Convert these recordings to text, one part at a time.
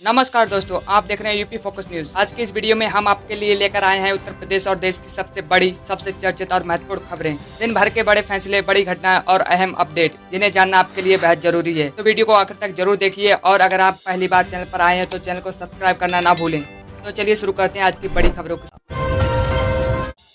नमस्कार दोस्तों, आप देख रहे हैं यूपी फोकस न्यूज। आज की इस वीडियो में हम आपके लिए लेकर आए हैं उत्तर प्रदेश और देश की सबसे बड़ी, सबसे चर्चित और महत्वपूर्ण खबरें, दिन भर के बड़े फैसले, बड़ी घटनाएं और अहम अपडेट, जिन्हें जानना आपके लिए बेहद जरूरी है। तो वीडियो को आखिर तक जरूर देखिए और अगर आप पहली बार चैनल पर आए हैं तो चैनल को सब्सक्राइब करना ना भूलें। तो चलिए शुरू करते हैं आज की बड़ी खबरों के साथ।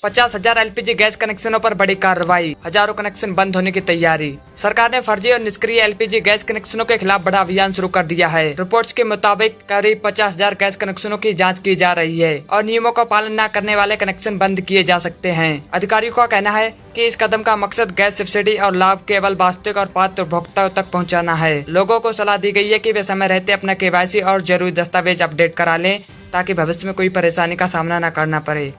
50,000 एलपीजी गैस कनेक्शनों पर बड़ी कार्रवाई, हजारों कनेक्शन बंद होने की तैयारी। सरकार ने फर्जी और निष्क्रिय एलपीजी गैस कनेक्शनों के खिलाफ बड़ा अभियान शुरू कर दिया है। रिपोर्ट्स के मुताबिक करीब 50,000 गैस कनेक्शनों की जांच की जा रही है और नियमों का पालन न करने वाले कनेक्शन बंद किए जा सकते हैं। अधिकारियों का कहना है कि इस कदम का मकसद गैस सब्सिडी और लाभ केवल वास्तविक और पात्र उपभोक्ताओं तक पहुँचाना है। लोगों को सलाह दी गई है कि वे समय रहते अपना केवाईसी और जरूरी दस्तावेज अपडेट करा लें ताकि भविष्य में कोई परेशानी का सामना न करना पड़े।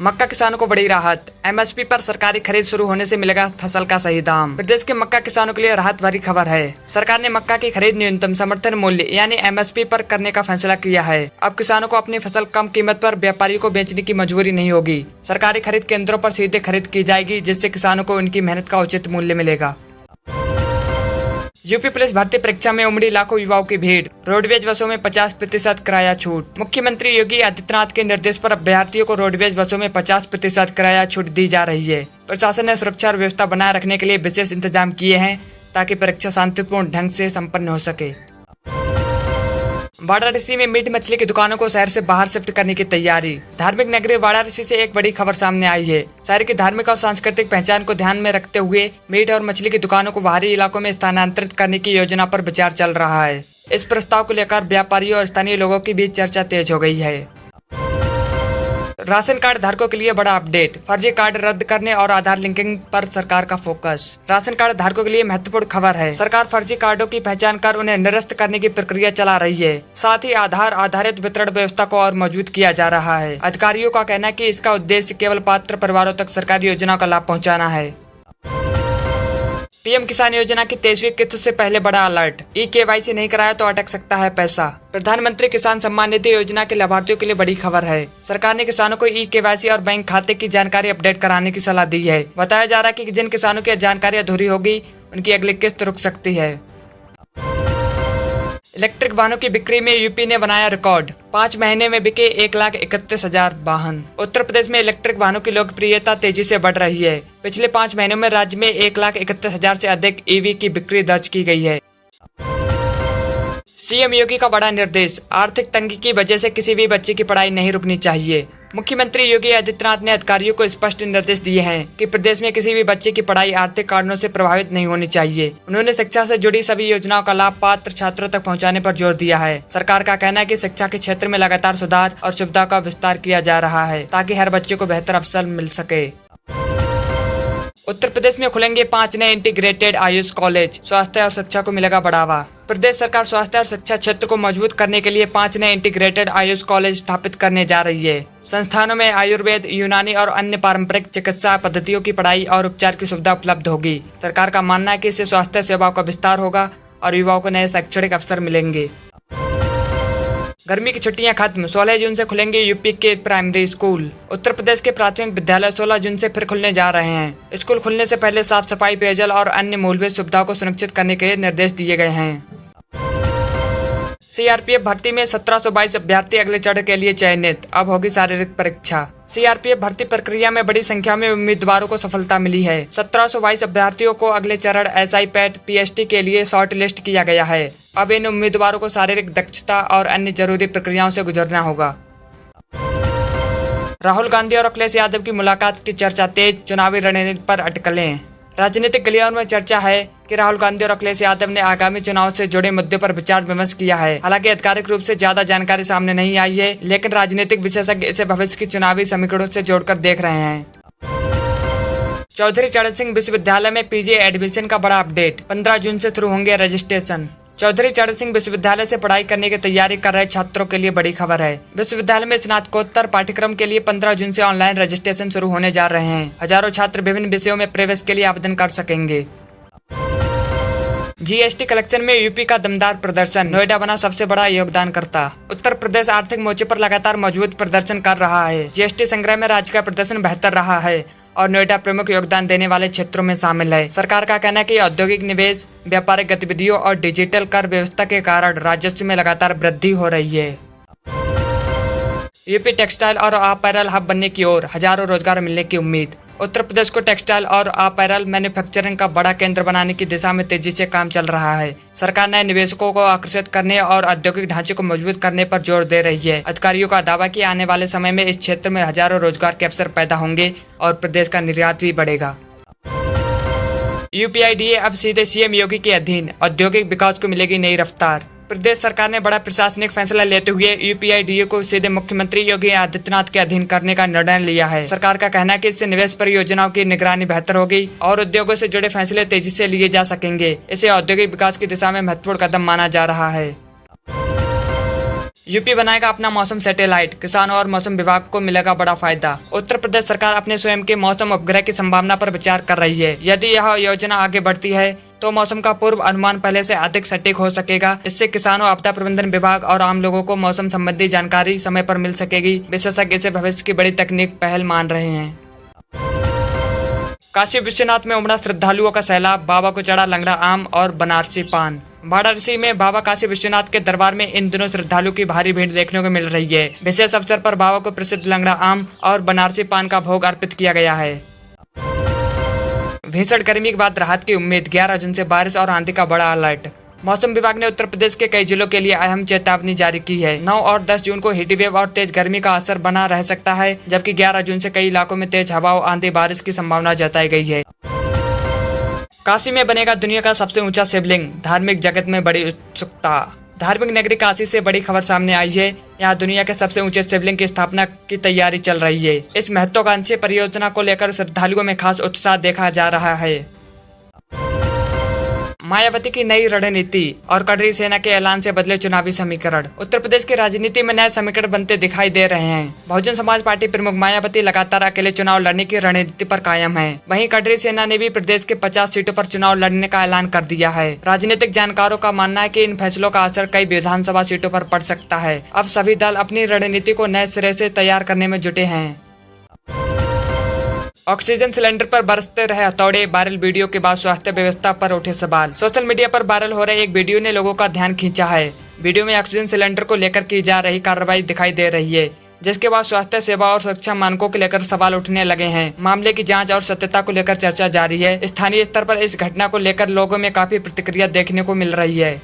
मक्का किसानों को बड़ी राहत, एमएसपी पर सरकारी खरीद शुरू होने से मिलेगा फसल का सही दाम। प्रदेश के मक्का किसानों के लिए राहत भरी खबर है। सरकार ने मक्का की खरीद न्यूनतम समर्थन मूल्य यानी एमएसपी पर करने का फैसला किया है। अब किसानों को अपनी फसल कम कीमत पर व्यापारियों को बेचने की मजबूरी नहीं होगी। सरकारी खरीद केंद्रों पर सीधे खरीद की जाएगी, जिससे किसानों को उनकी मेहनत का उचित मूल्य मिलेगा। यूपी पुलिस भर्ती परीक्षा में उमड़ी लाखों युवाओं की भीड़, रोडवेज बसों में 50% किराया छूट। मुख्यमंत्री योगी आदित्यनाथ के निर्देश पर अभ्यर्थियों को रोडवेज बसों में 50% किराया छूट दी जा रही है। प्रशासन ने सुरक्षा और व्यवस्था बनाए रखने के लिए विशेष इंतजाम किए हैं ताकि परीक्षा शांतिपूर्ण ढंग से संपन्न हो सके। वाराणसी में मीट मछली की दुकानों को शहर से बाहर शिफ्ट करने की तैयारी। धार्मिक नगरी वाराणसी से एक बड़ी खबर सामने आई है। शहर की धार्मिक और सांस्कृतिक पहचान को ध्यान में रखते हुए मीट और मछली की दुकानों को बाहरी इलाकों में स्थानांतरित करने की योजना पर विचार चल रहा है। इस प्रस्ताव को लेकर व्यापारियों और स्थानीय लोगों के बीच चर्चा तेज हो गई है। राशन कार्ड धारकों के लिए बड़ा अपडेट, फर्जी कार्ड रद्द करने और आधार लिंकिंग पर सरकार का फोकस। राशन कार्ड धारकों के लिए महत्वपूर्ण खबर है। सरकार फर्जी कार्डों की पहचान कर उन्हें निरस्त करने की प्रक्रिया चला रही है। साथ ही आधार आधारित वितरण व्यवस्था को और मजबूत किया जा रहा है। अधिकारियों का कहना है कि इसका उद्देश्य केवल पात्र परिवारों तक सरकारी योजनाओं का लाभ पहुँचाना है। पीएम किसान योजना की 23वीं किस्त से पहले बड़ा अलर्ट, ई-केवाईसी नहीं कराया तो अटक सकता है पैसा। प्रधानमंत्री किसान सम्मान निधि योजना के लाभार्थियों के लिए बड़ी खबर है। सरकार ने किसानों को ई-केवाईसी और बैंक खाते की जानकारी अपडेट कराने की सलाह दी है। बताया जा रहा है कि जिन किसानों की जानकारी अधूरी होगी उनकी अगली किस्त रुक सकती है। इलेक्ट्रिक वाहनों की बिक्री में यूपी ने बनाया रिकॉर्ड, 5 महीने में बिके 1,31,000 वाहन। उत्तर प्रदेश में इलेक्ट्रिक वाहनों की लोकप्रियता तेजी से बढ़ रही है। पिछले 5 महीनों में राज्य में 1,31,000 से अधिक ईवी की बिक्री दर्ज की गई है। सीएम योगी का बड़ा निर्देश, आर्थिक तंगी की वजह से किसी भी बच्चे की पढ़ाई नहीं रुकनी चाहिए। मुख्यमंत्री योगी आदित्यनाथ ने अधिकारियों को स्पष्ट निर्देश दिए हैं कि प्रदेश में किसी भी बच्चे की पढ़ाई आर्थिक कारणों से प्रभावित नहीं होनी चाहिए। उन्होंने शिक्षा से जुड़ी सभी योजनाओं का लाभ पात्र छात्रों तक पहुंचाने पर जोर दिया है। सरकार का कहना है कि शिक्षा के क्षेत्र में लगातार सुधार और सुविधा का विस्तार किया जा रहा है ताकि हर बच्चे को बेहतर अवसर मिल सके। उत्तर प्रदेश में खुलेंगे 5 नए इंटीग्रेटेड आयुष कॉलेज, स्वास्थ्य और शिक्षा को मिलेगा बढ़ावा। प्रदेश सरकार स्वास्थ्य और शिक्षा क्षेत्र को मजबूत करने के लिए 5 नए इंटीग्रेटेड आयुष कॉलेज स्थापित करने जा रही है। संस्थानों में आयुर्वेद, यूनानी और अन्य पारंपरिक चिकित्सा पद्धतियों की पढ़ाई और उपचार की सुविधा उपलब्ध होगी। सरकार का मानना है कि इससे स्वास्थ्य सेवाओं का विस्तार होगा और युवाओं को नए शैक्षणिक अवसर मिलेंगे। गर्मी की छुट्टियां खत्म, 16 जून से खुलेंगे यूपी के प्राइमरी स्कूल। उत्तर प्रदेश के प्राथमिक विद्यालय 16 जून से फिर खुलने जा रहे हैं। स्कूल खुलने से पहले साफ सफाई, पेयजल और अन्य मूलभूत सुविधाओं को सुनिश्चित करने के लिए निर्देश दिए गए हैं। सीआरपीएफ भर्ती में 1722 अभ्यर्थी अगले चरण के लिए चयनित, अब होगी शारीरिक परीक्षा। सीआरपीएफ भर्ती प्रक्रिया में बड़ी संख्या में उम्मीदवारों को सफलता मिली है। 1722 अभ्यर्थियों को अगले चरण एसआई पैट पीएसटी के लिए शॉर्ट लिस्ट किया गया है। अब इन उम्मीदवारों को शारीरिक दक्षता और अन्य जरूरी प्रक्रियाओं से गुजरना होगा। राहुल गांधी और अखिलेश यादव की मुलाकात की चर्चा तेज, चुनावी रणनीति पर अटकलें। राजनीतिक गलियारों में चर्चा है कि राहुल गांधी और अखिलेश यादव ने आगामी चुनाव से जुड़े मुद्दों पर विचार विमर्श किया है। हालांकि आधिकारिक रूप से ज्यादा जानकारी सामने नहीं आई है, लेकिन राजनीतिक विशेषज्ञ इसे भविष्य की चुनावी समीकरणों से जोड़कर देख रहे हैं। चौधरी चरण सिंह विश्वविद्यालय में पीजी एडमिशन का बड़ा अपडेट, 15 जून से शुरू होंगे रजिस्ट्रेशन। चौधरी चरण सिंह विश्वविद्यालय से पढ़ाई करने की तैयारी कर रहे छात्रों के लिए बड़ी खबर है। विश्वविद्यालय में स्नातकोत्तर पाठ्यक्रम के लिए 15 जून से ऑनलाइन रजिस्ट्रेशन शुरू होने जा रहे हैं। हजारों छात्र विभिन्न विषयों में प्रवेश के लिए आवेदन कर सकेंगे। जीएसटी कलेक्शन में यूपी का दमदार प्रदर्शन, नोएडा बना सबसे बड़ा योगदानकर्ता। उत्तर प्रदेश आर्थिक मोर्चे पर लगातार मजबूत प्रदर्शन कर रहा है। जीएसटी संग्रह में राज्य का प्रदर्शन बेहतर रहा है और नोएडा प्रमुख योगदान देने वाले क्षेत्रों में शामिल है। सरकार का कहना है कि औद्योगिक निवेश, व्यापारिक गतिविधियों और डिजिटल कर व्यवस्था के कारण राजस्व में लगातार वृद्धि हो रही है। यूपी टेक्सटाइल और अपैरल हब बनने की ओर, हजारों रोजगार मिलने की उम्मीद। उत्तर प्रदेश को टेक्सटाइल और अपैरल मैन्युफैक्चरिंग का बड़ा केंद्र बनाने की दिशा में तेजी से काम चल रहा है। सरकार नए निवेशकों को आकर्षित करने और औद्योगिक ढांचे को मजबूत करने पर जोर दे रही है। अधिकारियों का दावा कि आने वाले समय में इस क्षेत्र में हजारों रोजगार के अवसर पैदा होंगे और प्रदेश का निर्यात भी बढ़ेगा। यूपीआईडीए अब सीधे सीएम योगी के अधीन, औद्योगिक विकास को मिलेगी नई रफ्तार। प्रदेश सरकार ने बड़ा प्रशासनिक फैसला लेते हुए यूपीआईडीए को सीधे मुख्यमंत्री योगी आदित्यनाथ के अधीन करने का निर्णय लिया है। सरकार का कहना है कि इससे निवेश परियोजनाओं की निगरानी बेहतर होगी और उद्योगों से जुड़े फैसले तेजी से लिए जा सकेंगे। इसे औद्योगिक विकास की दिशा में महत्वपूर्ण कदम माना जा रहा है। यूपी बनाएगा अपना मौसम सैटेलाइट, किसानों और मौसम विभाग को मिलेगा बड़ा फायदा। उत्तर प्रदेश सरकार अपने स्वयं के मौसम उपग्रह की संभावना पर विचार कर रही है। यदि यह योजना आगे बढ़ती है तो मौसम का पूर्व अनुमान पहले से अधिक सटीक हो सकेगा। इससे किसानों, आपदा प्रबंधन विभाग और आम लोगों को मौसम संबंधी जानकारी समय पर मिल सकेगी। विशेषज्ञ इसे भविष्य की बड़ी तकनीक पहल मान रहे हैं। काशी विश्वनाथ में उमड़ा श्रद्धालुओं का सैलाब, बाबा को चढ़ा लंगड़ा आम और बनारसी पान। वाराणसी में बाबा काशी विश्वनाथ के दरबार में इन दिनों श्रद्धालुओं की भारी भीड़ देखने को मिल रही है। विशेष अवसर पर बाबा को प्रसिद्ध लंगड़ा आम और बनारसी पान का भोग अर्पित किया गया है। भीषण गर्मी के बाद राहत की उम्मीद, 11 जून से बारिश और आंधी का बड़ा अलर्ट। मौसम विभाग ने उत्तर प्रदेश के कई जिलों के लिए अहम चेतावनी जारी की है। 9 और 10 जून को हीटवेव और तेज गर्मी का असर बना रह सकता है, जबकि 11 जून से कई इलाकों में तेज हवाओं, आंधी, बारिश की संभावना जताई गई है। काशी में बनेगा दुनिया का सबसे ऊंचा शिवलिंग, धार्मिक जगत में बड़ी उत्सुकता। धार्मिक नगरी काशी से बड़ी खबर सामने आई है। यहाँ दुनिया के सबसे ऊंचे शिवलिंग की स्थापना की तैयारी चल रही है। इस महत्वाकांक्षी परियोजना को लेकर श्रद्धालुओं में खास उत्साह देखा जा रहा है। मायावती की नई रणनीति और कड़री सेना के ऐलान से बदले चुनावी समीकरण। उत्तर प्रदेश की राजनीति में नए समीकरण बनते दिखाई दे रहे हैं। बहुजन समाज पार्टी प्रमुख मायावती लगातार अकेले चुनाव लड़ने की रणनीति पर कायम है। वहीं कड़री सेना ने भी प्रदेश के 50 सीटों पर चुनाव लड़ने का ऐलान कर दिया है। राजनीतिक जानकारों का मानना है कि इन फैसलों का असर कई विधानसभा सीटों पर पड़ सकता है। अब सभी दल अपनी रणनीति को नए सिरे से तैयार करने में जुटे हैं। ऑक्सीजन सिलेंडर पर बरसते रहे हथौड़े, वायरल वीडियो के बाद स्वास्थ्य व्यवस्था पर उठे सवाल। सोशल मीडिया पर वायरल हो रहे एक वीडियो ने लोगों का ध्यान खींचा है। वीडियो में ऑक्सीजन सिलेंडर को लेकर की जा रही कार्रवाई दिखाई दे रही है, जिसके बाद स्वास्थ्य सेवा और सुरक्षा मानकों को लेकर सवाल उठने लगे हैं। मामले की जांच और सत्यता को लेकर चर्चा जारी है। स्थानीय स्तर पर इस घटना को लेकर लोगों में काफी प्रतिक्रिया देखने को मिल रही है।